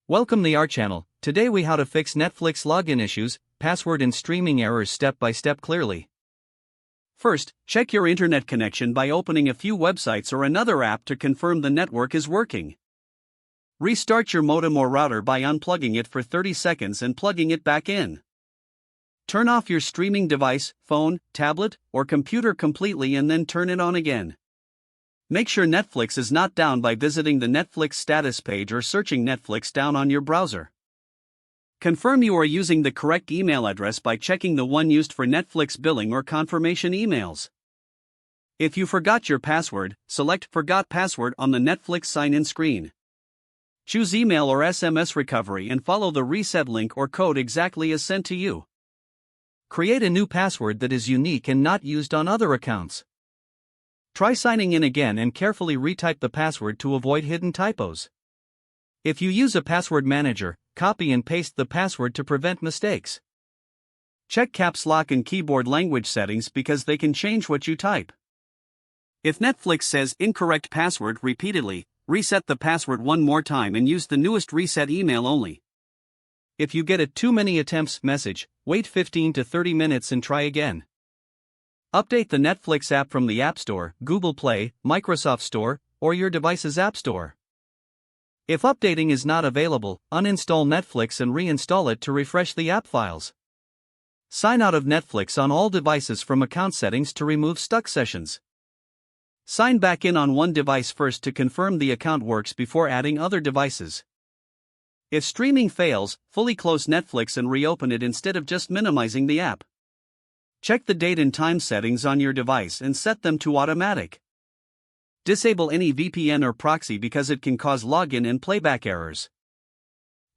Welcome to our channel. Today we how to fix Netflix login issues, password and streaming errors step by step clearly. First, check your internet connection by opening a few websites or another app to confirm the network is working. Restart your modem or router by unplugging it for 30 seconds and plugging it back in. Turn off your streaming device, phone, tablet, or computer completely and then turn it on again. Make sure Netflix is not down by visiting the Netflix status page or searching Netflix down on your browser. Confirm you are using the correct email address by checking the one used for Netflix billing or confirmation emails. If you forgot your password, select Forgot Password on the Netflix sign-in screen. Choose email or SMS recovery and follow the reset link or code exactly as sent to you. Create a new password that is unique and not used on other accounts. Try signing in again and carefully retype the password to avoid hidden typos. If you use a password manager, copy and paste the password to prevent mistakes. Check caps lock and keyboard language settings because they can change what you type. If Netflix says incorrect password repeatedly, reset the password one more time and use the newest reset email only. If you get a too many attempts message, wait 15 to 30 minutes and try again. Update the Netflix app from the App Store, Google Play, Microsoft Store, or your device's App Store. If updating is not available, uninstall Netflix and reinstall it to refresh the app files. Sign out of Netflix on all devices from account settings to remove stuck sessions. Sign back in on one device first to confirm the account works before adding other devices. If streaming fails, fully close Netflix and reopen it instead of just minimizing the app. Check the date and time settings on your device and set them to automatic. Disable any VPN or proxy because it can cause login and playback errors.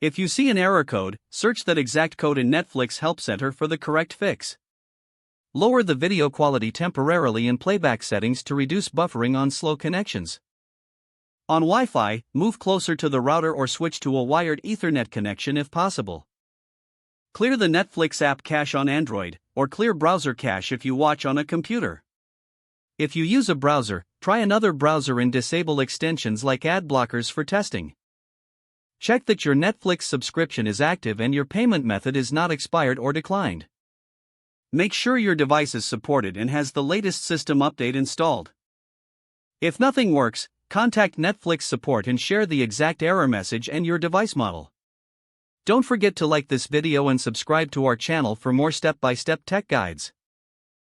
If you see an error code, search that exact code in Netflix Help Center for the correct fix. Lower the video quality temporarily in playback settings to reduce buffering on slow connections. On Wi-Fi, move closer to the router or switch to a wired Ethernet connection if possible. Clear the Netflix app cache on Android, or clear browser cache if you watch on a computer. If you use a browser, try another browser and disable extensions like ad blockers for testing. Check that your Netflix subscription is active and your payment method is not expired or declined. Make sure your device is supported and has the latest system update installed. If nothing works, contact Netflix support and share the exact error message and your device model. Don't forget to like this video and subscribe to our channel for more step-by-step tech guides.